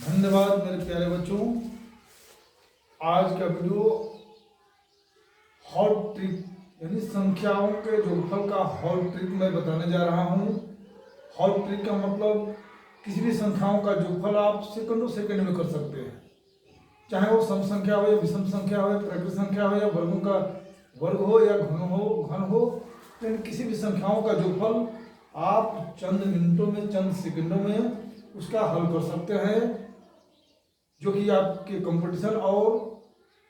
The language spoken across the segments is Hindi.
धन्यवाद मेरे प्यारे बच्चों। आज का वीडियो हॉट ट्रिक यानी संख्याओं के जोड़फल का हॉट ट्रिक मैं बताने जा रहा हूँ। हॉट ट्रिक का मतलब किसी भी संख्याओं का जोड़फल आप सेकंडों सेकंड में कर सकते हैं, चाहे वो सम संख्या हो या विषम संख्या हो या प्राकृत संख्या हो या वर्गों का वर्ग हो या घन हो, यानी किसी भी संख्याओं का जोड़फल आप चंद मिनटों में, चंद सेकंडों में उसका हल कर सकते हैं, जो कि आपके कंपटीशन और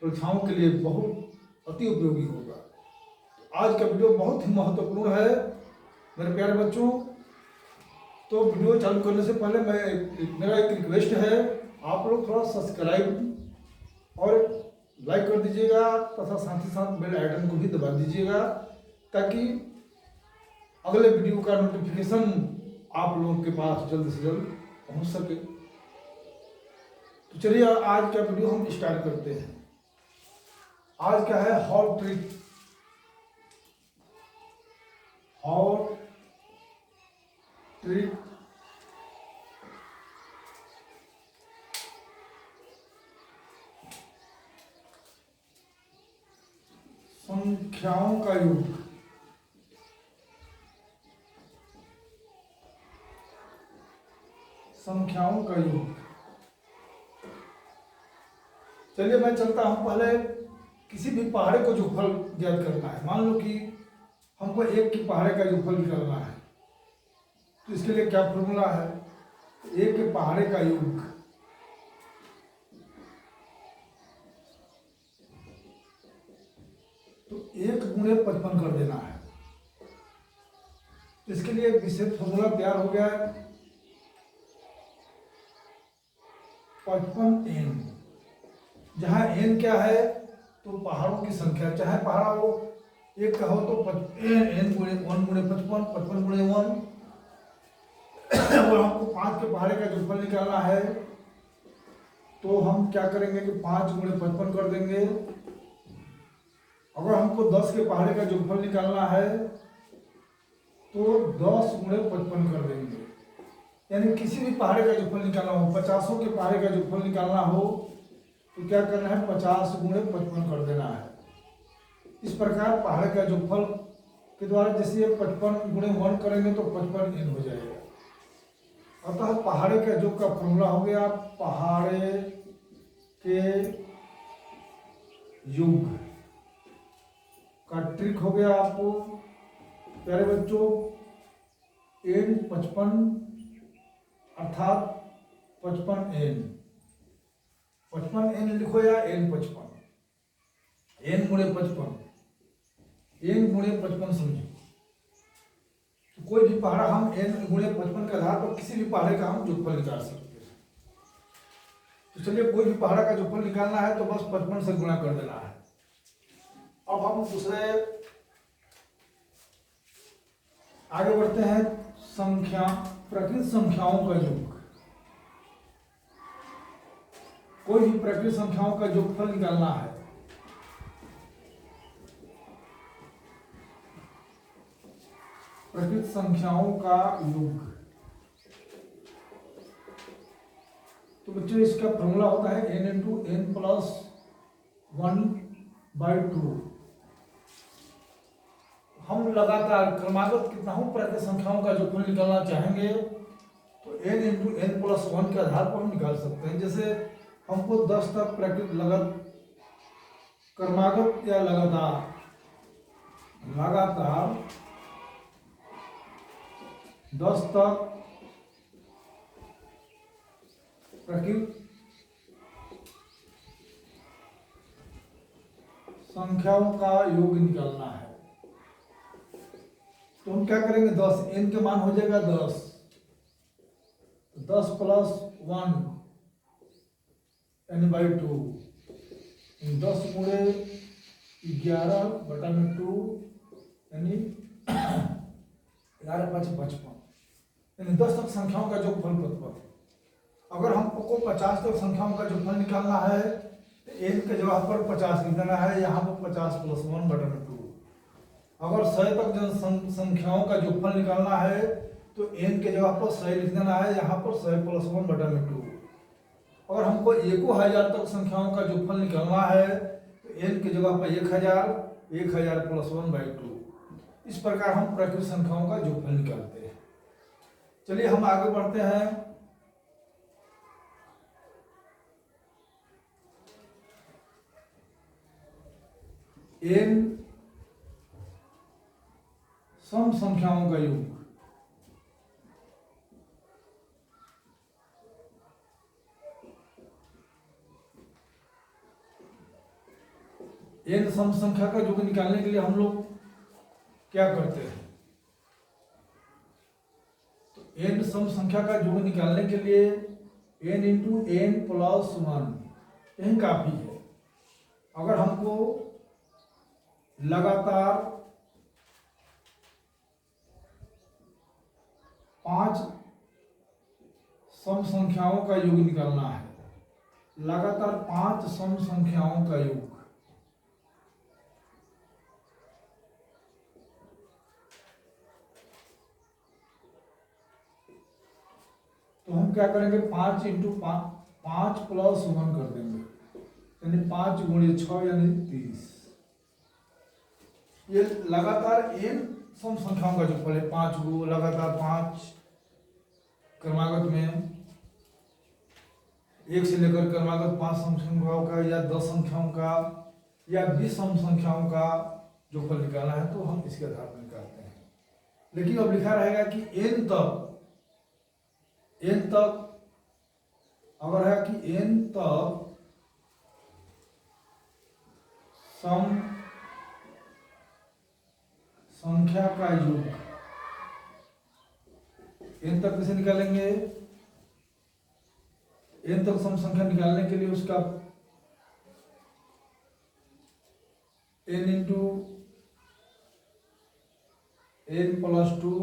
परीक्षाओं के लिए बहुत अति उपयोगी होगा। आज का वीडियो बहुत ही महत्वपूर्ण है मेरे प्यारे बच्चों। तो वीडियो चालू करने से पहले मेरा एक रिक्वेस्ट है, आप लोग थोड़ा सब्सक्राइब और लाइक कर दीजिएगा तथा साथ ही साथ बेल आइकन को भी दबा दीजिएगा, ताकि अगले वीडियो का नोटिफिकेशन आप लोगों के पास जल्द से जल्द पहुंच सके। तो चलिए आज का वीडियो हम स्टार्ट करते हैं। आज क्या है? Hot trick. हॉट ट्रिक संख्याओं का योग। संख्याओं का योग। चलिए मैं चलता हूं। पहले किसी भी पहाड़े को जोड़फल ज्ञात करना है। मान लो कि हमको एक की पहाड़े का जोड़फल निकालना है, तो इसके लिए क्या फॉर्मूला है? एक के पहाड़े का योग तो 1 गुणे 55 कर देना है। तो इसके लिए विशेष फॉर्मूला तैयार हो गया है, 55n। जहां n क्या है? तो पहाड़ों की संख्या, चाहे पहाड़ हो एक का हो तो n गुणे 1 गुणे 55, 55 गुणे 1। और हमको 5 के पहाड़े का जोड़फल निकालना है, तो हम क्या करेंगे कि 5 गुणे 55 कर देंगे। अगर हमको 10 के पहाड़े का जोड़फल निकालना है तो 10 गुणे 55 कर देंगे। यानी किसी भी पहाड़े का जोड़फल निकालना हो, 50 के पहाड़े का जोड़फल निकालना हो तो क्या करना है? 50 गुणे 55 कर देना है। इस प्रकार पहाड़े का जोड़फल के द्वारा जैसे 55 गुणे 1 करेंगे तो 55n हो जाएगा। अतः पहाड़े का योग का फॉर्मूला हो गया पहाड़े के योग का ट्रिक हो गया आपको प्यारे बच्चों, n 55 अर्थात 55n। 55n लिखो या n 55, n गुणे 55, n गुणे 55 समझो। तो कोई भी पहाड़ा हम n गुणे 55 के आधार पर किसी भी पहाड़े का हम जोड़फल निकाल सकते हैं। तो चलिए, कोई भी पहाड़ा का जोड़फल निकालना है तो बस 55 से गुणा कर देना है। अब हम दूसरे आगे बढ़ते हैं। संख्या, प्राकृत संख्याओं का योग। कोई भी प्राकृत संख्याओं का जोड़फल निकालना है, प्राकृत संख्याओं का योग। तो बच्चों इसका फॉर्मूला होता है n इंटू n प्लस 1/2। हम लगातार क्रमागत कितना हूं प्राकृत संख्याओं का जोड़फल निकालना चाहेंगे तो n इंटू n प्लस 1 के आधार पर हम निकाल सकते हैं। जैसे हमको 10 तक प्राकृत क्रमागत या लगातार 10 तक प्राकृत संख्याओं का योग निकालना है। तो हम क्या करेंगे? 10 n के मान हो जाएगा 10, 10 प्लस 1 n/2, 10 गुणे 11/2 यानी 11 5 55, यानी 10 तक संख्याओं का जोड़फल 55। अगर हमको 50 तक संख्याओं का जोड़फल निकालना है तो n के जगह पर 50 लिख देना है, यहाँ पर 50 प्लस 1/2। अगर 100 तक संख्याओं का जोड़फल निकालना है तो n के जगह पर 100 लिख देना है, यहाँ पर 100 प्लस 1/2। अगर हमको एको हजार तक संख्याओं का जोगफल निकालना है तो n की जगह पर 1000 प्लस 1/2, इस प्रकार हम प्राकृतिक संख्याओं का जोगफल निकालते हैं। चलिए हम आगे बढ़ते हैं। n सम संख्याओं का योग। n सम संख्या का योग निकालने के लिए हम लोग क्या करते हैं? तो n सम संख्या का योग निकालने के लिए n इंटू n प्लस 1 यही काफी है। अगर हमको लगातार 5 सम संख्याओं का योग निकालना है, लगातार 5 सम संख्याओं का योग, तो हम क्या करेंगे? 5 इंटू 5 प्लस 1 कर देंगे, यानी 5 गुणे 6 यानी 30। ये लगातार n सम संख्याओं का जोगफल है। 5 गो लगातार 5 क्रमागत में 1 से लेकर क्रमागत 5 सम संख्याओं का या 10 संख्याओं का या 20 सम संख्याओं का जोगफल निकालना है तो हम इसके आधार पर निकालते हैं। लेकिन अब लिखा रहेगा कि n तक अगर है कि n तक सम संख्या का योग, n तक कैसे निकालेंगे? n तक सम संख्या निकालने के लिए उसका n इंटू n प्लस 2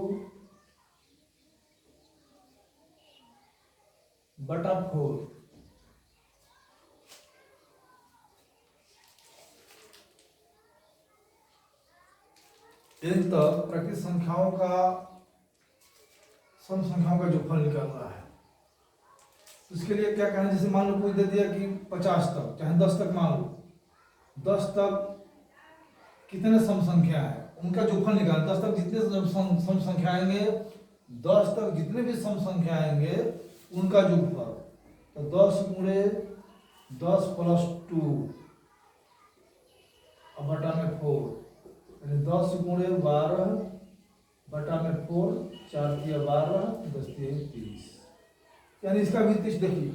बटा 4, n तक प्राकृतिक संख्याओं का सम संख्याओं का जोगफल निकालना है। तो इसके लिए क्या कहना है? जैसे मान लो कोई दे दिया कि 50 तक, चाहे 10 तक मान लो, 10 तक कितने सम संख्या है उनका जोगफल निकालना। 10 तक जितने सम संख्या आएंगे, 10 तक जितने भी सम संख्या आएंगे उनका जोगफल, तो 10 गुणे 10 प्लस 2 और बटा में 4, यानी 10 गुणे 12 बटा में 4, 4 तिया 12, 10 तिया 30। यानी इसका भी 30 देखिए,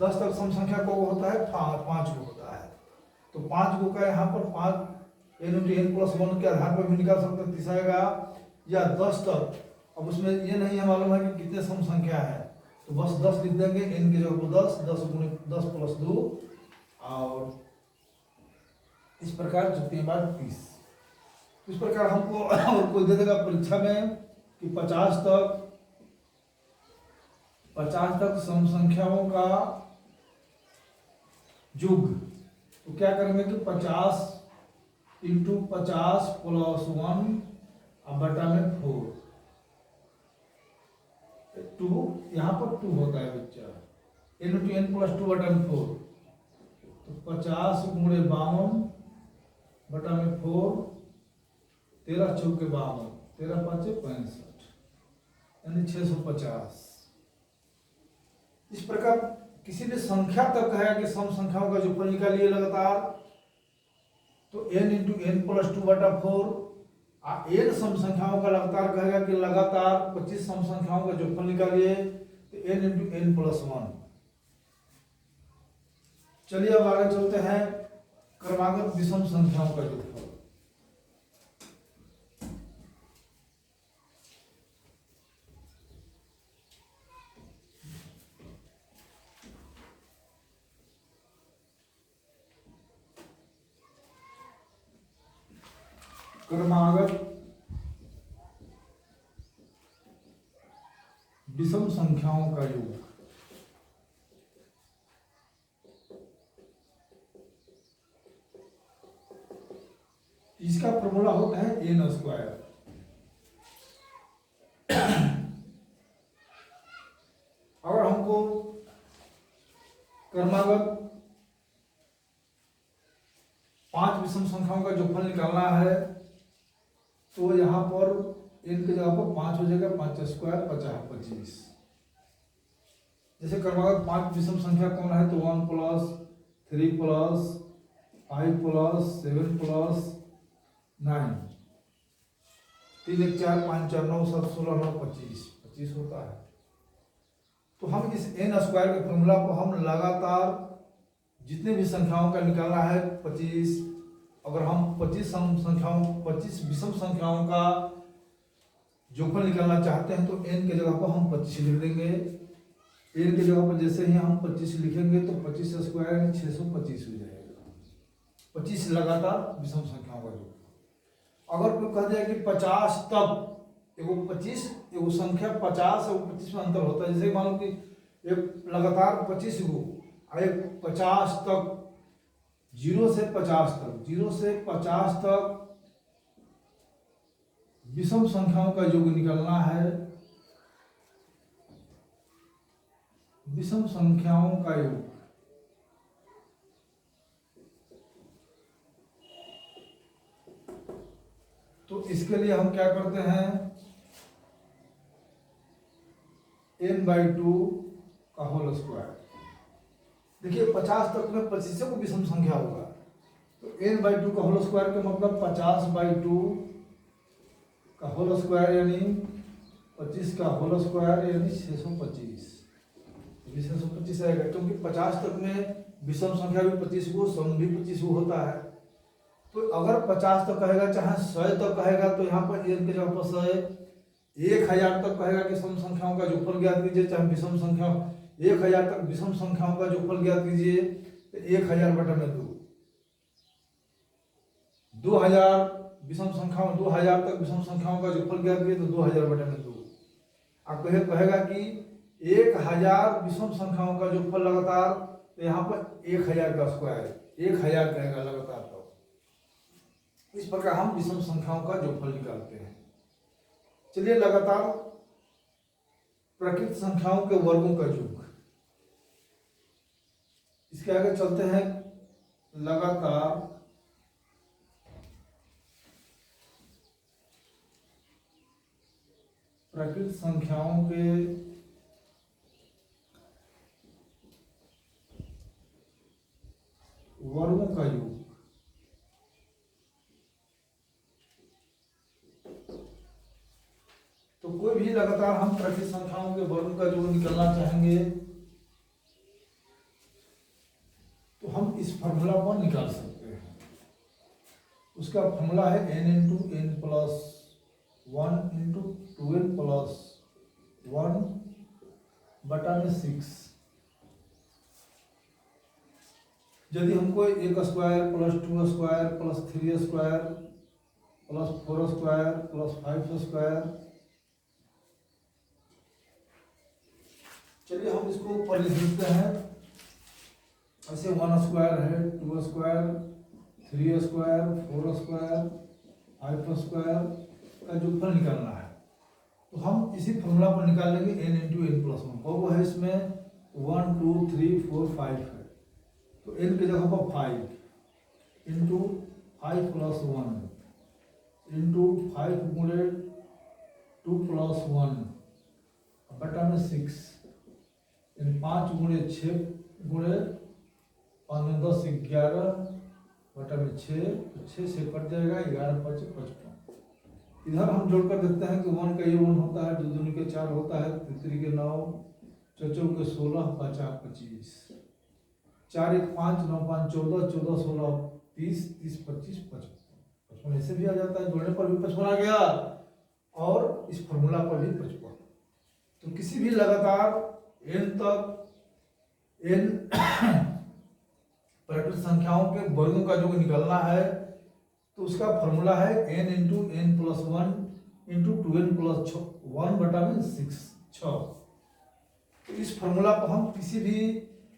10 तक सम संख्या को होता है 5 को होता है, तो 5 को का यहाँ पर 5 n इंटू n प्लस 1 के आधार पर भी निकाल सकते हैं 30 आएगा, या 10 तक। अब उसमें ये नहीं है मालूम है कि कितने सम संख्या है, तो बस 10 लिख देंगे, n की जगह पर 10 गुणे 10 प्लस 2 और इस प्रकार 30। इस प्रकार हमको और कोई दे देगा परीक्षा में कि 50 तक सम संख्याओं का योग, तो क्या करेंगे कि 50 इंटू 50 प्लस 1 और बटा में 4, 2 यहाँ पर 2 होता है बच्चा, n इंटू n प्लस 2 बटा में 4, तो 50 गुणे 52 बटा में 4, 13 चौके 52, 13 पाँचे 65, यानी 650। इस प्रकार किसी भी संख्या तक है कि सम संख्याओं का जोगफल निकालिए लगातार, तो n इंटू n प्लस 2 बटा 4, n सम संख्याओं का लगातार कहेगा कि लगातार 25 सम संख्याओं का जोगफल निकालिए, तो n इंटू n प्लस 1। चलिए अब आगे चलते हैं क्रमागत विषम संख्याओं का जोगफल। क्रमागत विषम संख्याओं का योग। इसका फॉर्मूला होता है n स्क्वायर। अगर हमको क्रमागत 5 विषम संख्याओं का जोगफल निकालना है, तो यहाँ पर n की जगह पर 5 हो जाएगा, 5 स्क्वायर 50 25। जैसे क्रमागत 5 विषम संख्या कौन है, तो 1 प्लस 3 प्लस 5 प्लस 7 प्लस 9, 3 1 4 5 4 9 7 16 9 25 होता है। तो हम इस n स्क्वायर के फॉर्मूला को हम लगातार जितने भी संख्याओं का निकालना है 25, अगर हम 25 विषम संख्याओं का जोगफल निकालना चाहते हैं तो n के जगह पर हम 25 लिख देंगे। n के जगह पर जैसे ही हम 25 लिखेंगे तो 25 स्क्वायर 625 हो जाएगा। 25 लगातार विषम संख्याओं का जोगफल। अगर कोई कह दिया कि 50 तक, एगो 25 एगो संख्या 50 और 25 में अंतर होता है। जैसे मान लो कि एक लगातार 25 गो और एक 50 तक, 0 से 50 तक, 0 से 50 तक विषम संख्याओं का योग निकालना है। विषम संख्याओं का योग, तो इसके लिए हम क्या करते हैं, n/2 का होल स्क्वायर। देखिए 50 तक में 25 को विषम संख्या होगा, तो n/2 का होल स्क्वायर का मतलब 50/2 का होल स्क्वायर यानी 25 का होल स्क्वायर यानी 625। 625 आएगा, क्योंकि 50 तक में विषम संख्या भी 25 को, सम भी 25 को होता है। तो अगर 50 तक कहेगा चाहे 100 तक कहेगा, तो यहाँ पर n के जगह पर 100, 1000 तक कहेगा कि सम संख्याओं का जोगफल ज्ञात कीजिए, चाहे विषम संख्या 1000 तक विषम संख्याओं का जोगफल ज्ञात कीजिए, तो 1000/2। 2000 विषम संख्याओं, 2000 तक विषम संख्याओं का जोगफल ज्ञात कीजिए, तो 2000/2। आप कहेगा कि 1000 विषम संख्याओं का जोगफल लगातार, तो यहाँ पर 1000 का स्क्वायर 1000 कहेगा लगातार। तो इस प्रकार हम विषम संख्याओं का जोगफल निकालते हैं। चलिए लगातार प्रकृत संख्याओं के वर्गों का योग, इसके आगे चलते हैं। लगातार प्रकृत संख्याओं के वर्गों का योग। तो कोई भी लगातार हम प्रकृत संख्याओं के वर्गों का योग निकालना चाहेंगे तो हम इस फॉर्मूला पर निकाल सकते हैं। उसका फॉर्मूला है n × n + 1 × 2n + 1/6। यदि हमको 1 square + 2 square + 3 square + 4 square + 5 square, चलिए हम इसको ऊपर लिख देते हैं। ऐसे 1 स्क्वायर है, 2 स्क्वायर, 3 स्क्वायर, 4 स्क्वायर, 5 स्क्वायर का जोगफल निकालना है। तो हम इसी फॉर्मूला पर निकाल लेंगे n × n + 1। वो है इसमें 1 2 3 4 5 है, तो n की जगह पर 5 × 5 + 1 × 5 × 2 + 1 बटा में 6, 5 × 6 × 5 में 10 11 बटा में 6, 6 से कट जाएगा, 11 5 55। इधर हम जोड़ कर देखते हैं कि 1 का ये 1 होता है, 2 दूनी के 4 होता है, 3 के 9, 4 के 16, 5 25, 4 1 5 9 5 14, 14 16 30, 30 25 55 ऐसे भी आ जाता है। जोड़ने पर भी 55 आ गया और इस फॉर्मूला पर भी 55। तो किसी भी लगातार n तक n प्रकृत संख्याओं के वर्गों का जो निकालना है, तो उसका फॉर्मूला है n × n + 1 × 2n + 1/6। तो इस फॉर्मूला पर हम किसी भी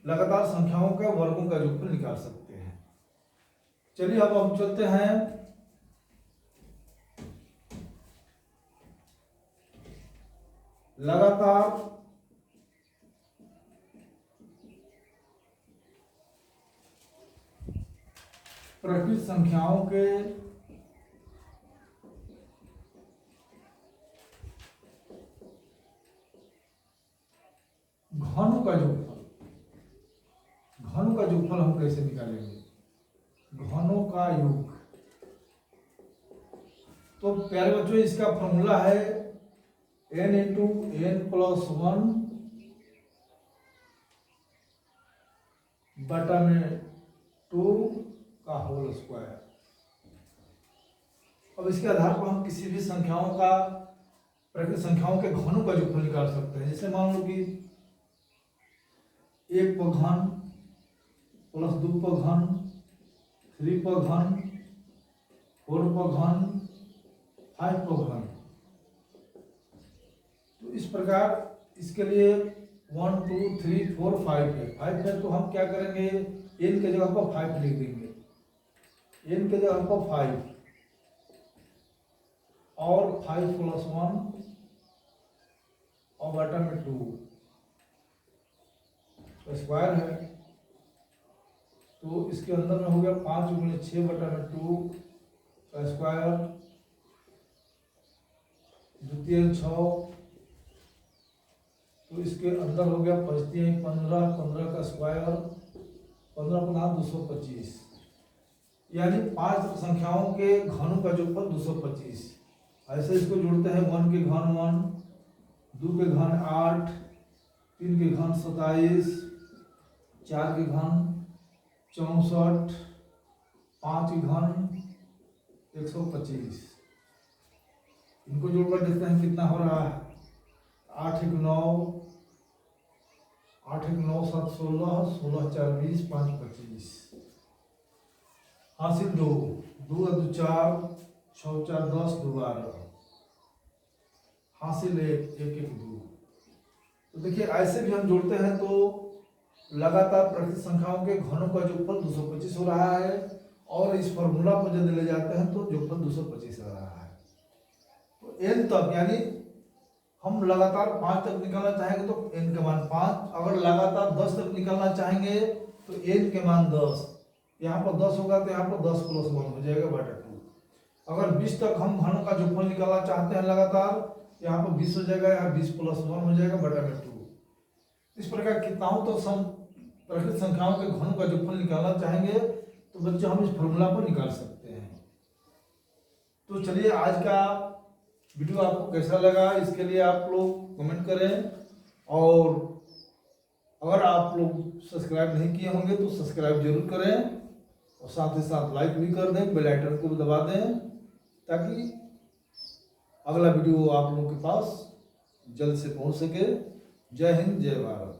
लगातार संख्याओं के वर्गों का जोगफल निकाल सकते हैं। चलिए अब हम चलते हैं लगातार प्राकृतिक संख्याओं के घनों का योगफल हम कैसे निकालेंगे? घनों का योग। तो प्यारे बच्चों, इसका फॉर्मूला है n इंटू n प्लस 1 बटा में 2 का होल स्क्वायर। अब इसके आधार पर हम किसी भी संख्याओं का, प्राकृतिक संख्याओं के घनों का योगफल निकाल सकते हैं। जैसे मान लो कि 1 पर घन प्लस 2 पर घन, 3 पर घन, 4 पर घन, 5 पर घन। तो इस प्रकार इसके लिए 1 2 3 4 5 है। 5 है तो हम क्या करेंगे, n के जगह पर 5 लिख देंगे, n के जगह पर 5 और 5 प्लस 1 और बटा में 2 तो स्क्वायर है। तो इसके अंदर में हो गया 5 गुणे 6 बटा में 2 का स्क्वायर, द्वितीय 6। तो इसके अंदर हो गया 5 15, 15 का स्क्वायर, 15 15 225। यानी 5 संख्याओं के घनों का योगफल 225। ऐसे इसको जोड़ते हैं। 1 के घन 1, 2 के घन 8, 3 के घन 27, 4 के घन 64, 5 के घन 125। इनको जोड़कर देखते हैं कितना हो रहा है। 8 1 9, 8 1 9 7 16, 16 4 20, 5 25। हासिल 2, 2 2 4, 6 4 10, 2 12। हासिल 1 1 1 2। तो देखिए ऐसे भी हम जोड़ते हैं तो लगातार प्राकृतिक संख्याओं के घनों का योगफल 225 हो रहा है, और इस फॉर्मूला पर जब ले जाते हैं तो योगफल 225 हो रहा है। तो n तक, यानी हम लगातार 5 तक निकालना चाहेंगे तो n के मान 5, अगर लगातार 10 तक निकालना चाहेंगे तो n के मान 10। यहाँ पर 10 होगा तो यहाँ पर 10 प्लस 1 हो जाएगा बटा 2। अगर 20 तक हम घनों का योगफल निकालना चाहते हैं लगातार, यहाँ पर 20 हो जाएगा, यहाँ 20 प्लस 1 हो जाएगा बटा में 2। इस प्रकार कितनाओं तो प्राकृतिक संख्याओं के घनों का योगफल निकालना चाहेंगे तो बच्चों हम इस फॉर्मूला पर निकाल सकते हैं। तो चलिए, आज का वीडियो आपको कैसा लगा इसके लिए आप लोग कमेंट करें, और अगर आप लोग सब्सक्राइब नहीं किए होंगे तो सब्सक्राइब जरूर करें, और साथ ही साथ लाइक भी कर दें, बेल आइकन को भी दबा दें, ताकि अगला वीडियो आप लोगों के पास जल्द से पहुंच सके। जय हिंद, जय भारत।